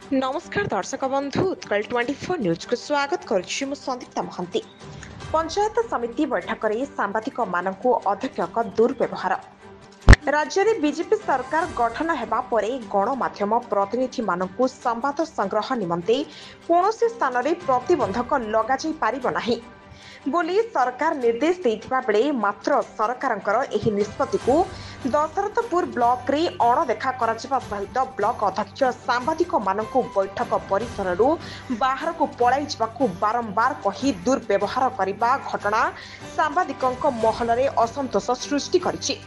नमस्कार दर्शक बंधु उत्कल 24 न्यूज को स्वागत करुच्ची मु संदीप्ता महांती। पंचायत समिति बैठक में सांबादिक मानकु अध्यक्ष दुर्व्यवहार। राज्य में बीजेपी सरकार गठन हेबा परे गणमाध्यम प्रतिनिधि मानकु संवाद संग्रह निमंते कौनसी स्थान में प्रतिबंधक लगाई पारिब नाही बोली सरकार निर्देश देइथिबा बेले मात्र सरकारंकर एही निष्पत्ति को दशरथपुर ब्लॉक रे अणदेखा कराजिबा सहित ब्लॉक अध्यक्ष सांबादिक मानकु बैठक परिसर बाहर को पलाई जावाकु बारंबार कही दुर्व्यवहार करिबा घटना सांबादिकंक महल रे असंतोष सृष्टि करिछि।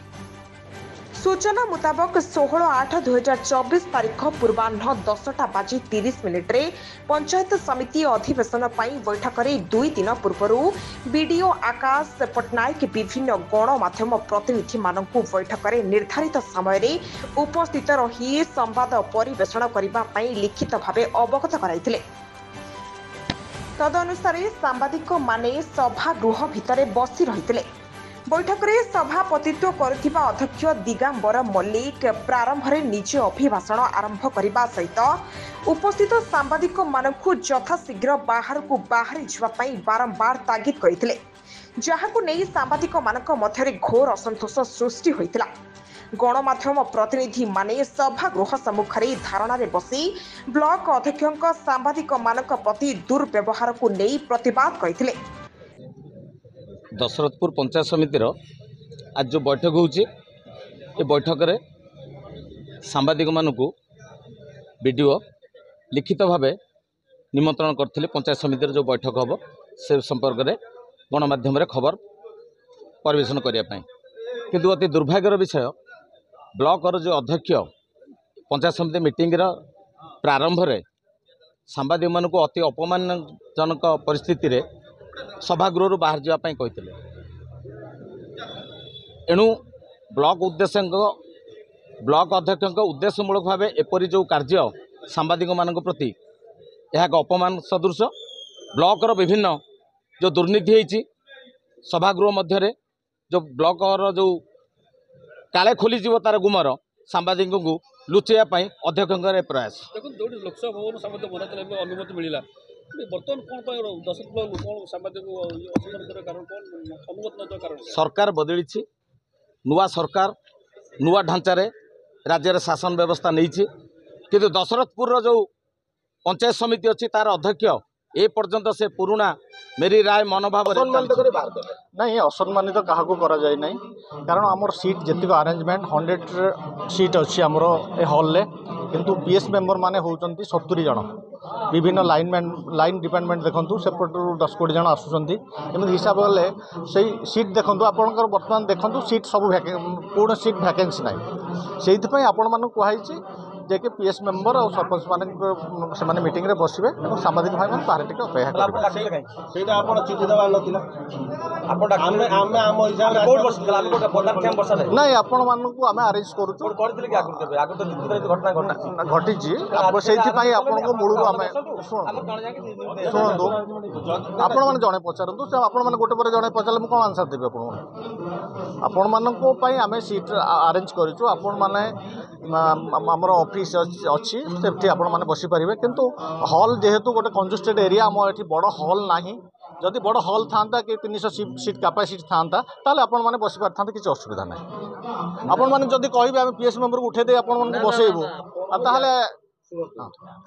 सूचना मुताबक 16/8/2024 तारीख पूर्वाह्न 10:30 पंचायत समिति अधिवेशन बैठक में 2 दिन पूर्व बीडीओ आकाश पट्टनायक विभिन्न गणमाध्यम प्रतिनिधि मानकु बैठक में निर्धारित समय उपस्थित रही संवाद परिवेषण करने लिखित भाव अवगत कराइथिले। तदनुसार सांबादिक माने सभागृह भितर बसी रहिथिले। बैठक में सभापतित्व करुथिबा अध्यक्ष दिगांबर मल्लिक प्रारंभ में निज अभिभाषण आरंभ करने सहित उपस्थित सांबादिक मानकु यथाशीघ्र बाहर को बाहरी जावाई बारंबार तागिद करथिले, जहाकु नै सांबादिक मानक मध्यरे घोर असंतोष सृष्टि होइतिला। गणमाध्यम प्रतिनिधि माने सभागृह सम्मुखरे धारणा रे बसी ब्लॉक अध्यक्षक सांबादिक मानक प्रति दुर्व्यवहार को नै प्रतिवाद करथिले। दशरथपुर पंचायत समितिर आज जो बैठक होची ए बैठक रे सांबादिक मानकु वीडियो लिखित भाव निमंत्रण करथिले। पंचायत समितिर जो बैठक हबो से संपर्क में गणमाध्यम रे खबर परिवेशन करिया पई, किंतु अति दुर्भाग्यर विषय ब्लॉक जो अध्यक्ष पंचायत समिति मीटिंग रा प्रारंभ रे सांबादिक मानकु अति अपमानजनक परिस्थिति रे सभागृह बाहर जावाई कहते। एणु ब्लॉक अध्यक्ष उद्देश्यमूलक भाव एपरी जो कार्य सांबादिक मान प्रति यह एक अपमान सदृश। ब्लॉक विभिन्न जो दुर्नीति होती सभागृह मध्य जो ब्लॉक जो काले खोली तार गुमर सांबादिक को लुचेवाई अध्यक्ष प्रयास। लोकसभा भवन अनुमति मिला बर्तमान कौन कौन सांबादिक कारण अनुमति कारण सरकार बदली नुआ सरकार नुआ ढांचारे राज्य शासन व्यवस्था नहीं, किंतु दशरथपुर जो पंचायत समिति अच्छी तार अध्यक्ष ए पर्यंत से पुराना मेरी राय मनोभाव नहीं असम्मानित तो क्या करा जाए नहीं, कारण आमर सीट जी अरेंजमेंट 100 सीट अच्छी आमर ए हॉल ले, किंतु बीएस मेंबर माने होउचंती 70 जन विभिन्न लाइन डिपार्टमेंट देखु सेपटू 10-20 जन आसुँच एमती हिसाब गले से सीट देखूँ आपंकर बर्तमान देखूँ सीट सब पूर्ण सीट भैकेंसी ना से आपण मानक कहुई जे कि पीएस मेंबर और सरपंच माने मीटिंग रे बसबे और सामाजिक भाई माने बाहर टिके अपेक्षा करबे। सेटा आपण चिठी देबा नथिला आपण डाकले आमे आम हिसाब रे कोड बसला आमे कोड पदार्थ कैंप बसला नहीं आपण मानक को आमे अरेंज करू कोड करथिले कि आगु केबे आगु तो निश्चित घटना घटी जी आप सेति पई आपण को मूळरू आमे सुनंदो आपण माने जणे पचारंतु से आपण माने गोटे पर जणे पचारले म कोन आंसर देबे आपण मानक पई आमे सीट अरेंज करिछु। आपण माने हमर ऑफिस अच्छी से आपण मैंने बसी पारे, किंतु हॉल जेहेतु गोटे कंजुस्टेड एरिया आम ये बड़ हॉल ना, जदि बड़ हॉल था कि 300 सीट कैपेसिटी था ताले आपण मैंने बसी पारि था किसी असुविधा ना। आपण मैंने जदि कहे आम पीएस मेंबर को उठे दे आपण बसैबू ताहले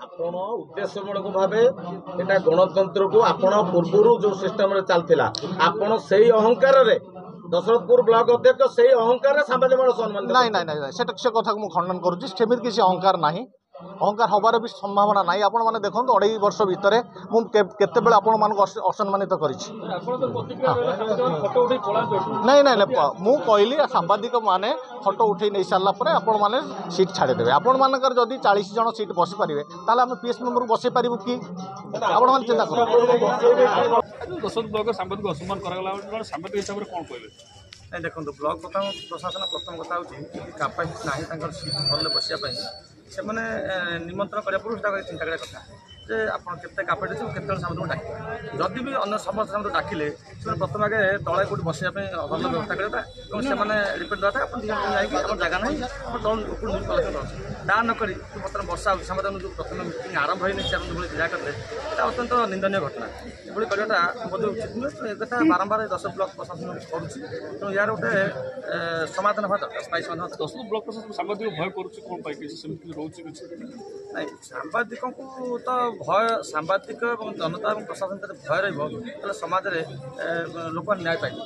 आपण उद्देश्यमूलक भाव एटा गणतंत्र को आपण पूर्व जो सिस्टम रे चलथिला आपण सही अहंकार रे दशरथपुर ब्लॉक अध्यक्ष से अहंकार सांबादिक सम्मान नहीं नहीं नहीं से कथा को खंडन करुँच सेमती किसी अहंकार ना, अहंकार हबार भी संभावना ना। आपण मैंने देखो 2.5 वर्ष भितर मुझे आपण मानक असम्मानित कर नहीं नहीं मु कहली सांबादिक माने फोटो उठे नहीं सारापर आपण मैंने सीट छाड़देवे। आपण मानकर जदि 40 जन सीट बसी पारे ताले आम पीएस मेंबर बसई पारू कि आपण मैंने चिंता कर दशरथ ब्लॉक सांबादिक असम्मान करा सांबादिक हिसाब से कौन कहते नहीं देखो ब्लॉक प्रशासन प्रथम कथा कैपेसिटी ना सीट हॉल बसापी से निमंत्रण करने पूर्व चिंता करा कथा ଯେ ଆପଣ କେତେ କାପେଟ୍ ଅଛି କେତେବେଳେ ସାମ୍ବାଦିକଙ୍କୁ ଡାକିବେ ଯଦି ବି ଅନ୍ୟ ସମସ୍ତ ସାମ୍ବାଦିକ ଡାକିଲେ ସେମାନେ ପ୍ରଥମେ ଆଗେ ତଳେ କେଉଁଠି ବସିବା ପାଇଁ ଭଲ ବ୍ୟବସ୍ଥା କରିବା ଏବଂ ସେମାନେ ରିପୋର୍ଟ ଦେବା ଆପଣ ଯାଇକି ଆପଣ ଜାଗା ନାହିଁ ଆପଣ ତଳ ଉପରୁ ନ୍ୟୁଜ୍ କଲେକ୍ସନ୍ ଅଛି ତା ନକରି ବର୍ତ୍ତମାନ ବର୍ଷା ହେଉଛି ସାମ୍ବାଦିକ ଯେଉଁ ପ୍ରଥମେ ମିଟିଂ ଆରମ୍ଭ ହେଇନି ସେ ଯେଭଳି ଯାହା କରିଲେ এটা অত্যন্ত নিন্দনীয় ঘটনা এভাবে করাটা বোধ উচিত নুহে একথা বারম্বার 10 ব্লক প্রশাসন করুଛି তেଣୁ ইয়ার ଗୋଟେ ସମାଧାନ ହେବା ଦରକାର ସ୍ଥାୟୀ ସମାଧାନ 10 ବ୍ଲକ ପ୍ରଶାସନ ସାମ୍ବାଦିକ ଭୟ କରୁଛି କ'ଣ ପାଇଁ କିଛି ସେମିତି ରହୁଛି କିଛି ନାଇଁ ସାମ୍ବାଦିକଙ୍କୁ ତ ଭୟ ସାମ୍ବାଦିକ ଏବଂ ଜନତା ଏବଂ ପ୍ରଶାସନ ଭିତରେ ଭୟ ରହିବ ତାହେଲେ ସମାଜରେ ଲୋକମାନେ ନ୍ୟାୟ ପାଇବେ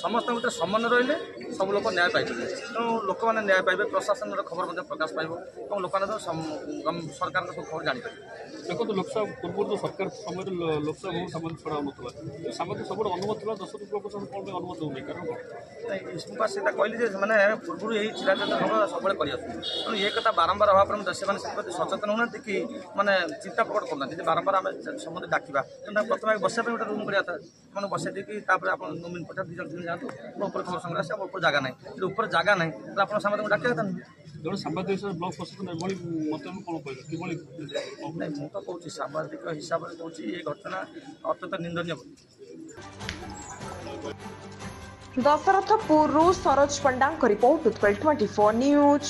ସମସ୍ତଙ୍କ ଭିତରେ ସମାନ ରହିଲେ ସବୁ ଲୋକ ନ୍ୟାୟ ପାଇପାରିବେ ତେଣୁ ଲୋକମାନେ ନ୍ୟାୟ ପାଇବେ ପ୍ରଶାସନର ଖବର ମଧ୍ୟ ପ୍ରକାଶ ପାଇବ ଏବଂ ଲୋକମାନେ ସରକାରଙ୍କ ସବୁ ଖବର ଜାଣିପାରିବେ ଦେଖନ୍ତୁ ଲୋକସଭା ପୂର୍ବରୁ ତ ସରକାର ସମୟରେ ଲୋକସଭା ଭବନ ସାମ୍ବାଦିକ ଛଡ଼ା ହେଉନଥିଲା ସାମ୍ବାଦିକ ସବୁବେଳେ ଅନୁମତି ଥିଲା 10 ବ୍ଲକ ପ୍ରଶାସନ କ'ଣ ପାଇଁ ଅନୁମତି ହେଉନି କାରଣ ମୁଁ ସେଇଟା କହିଲି ଯେ ସେମାନେ ପୂର୍ବରୁ ଏହି ଚିରାଚରିତ ଖବର ସବୁବେଳେ କରିଆସୁଛନ୍ତି ତେଣୁ ଏ କଥା ବାରମ୍ବାର ହେବା ପରେ ସେମାନେ ସେଥିପ୍ରତି ସଚେତନ ହେଉନାହାନ୍ତି କି ମାନେ ଚିନ୍ତା ପ୍ରକଟ କରୁନାହାନ୍ତି ଯଦି ବାରମ୍ବାର ଆମେ ସମସ୍ତେ ଡାକିବା ତେଣୁ ପ୍ରଥମେ ବସିବା ପାଇଁ ଗୋଟେ ରୁମ୍ କରିବା ସେମାନେ ବସାଇ ଦେଇକି ତାପରେ ଆପଣ ନୋମିନି ପଠାଇ 2 ଜଣ ଯାଆନ୍ତୁ ଉପରେ ଖବର ସଂଗ୍ରହ ଆସି ଉପରେ ଜାଗା ନାହିଁ ଯଦି ଉପରେ ଜାଗା ନାହିଁ ତାହେଲେ ଆପଣ ସାମ୍ବାଦିକଙ୍କୁ ଡାକିବା କଥା ନୁହେଁ ଜଣେ ସାମ୍ବାଦିକ ହିସାବରେ ବ୍ଲକ ପ୍ରଶାସନ ଏଭଳି ମତେ କ'ଣ କହିବେ କିଭଳି ନାଇଁ ମୁଁ ତ କହୁଛି ସାମ୍ବାଦିକ ହିସାବରେ କହୁଛି ଏ ଘଟଣା ଅତ୍ୟନ୍ତ ନିନ୍ଦନୀୟ ଦଶରଥପୁରରୁ ସରୋଜ ପଣ୍ଡାଙ୍କ ରିପୋର୍ଟ ଉତ୍କଳ 24 ନ୍ୟୁଜ୍।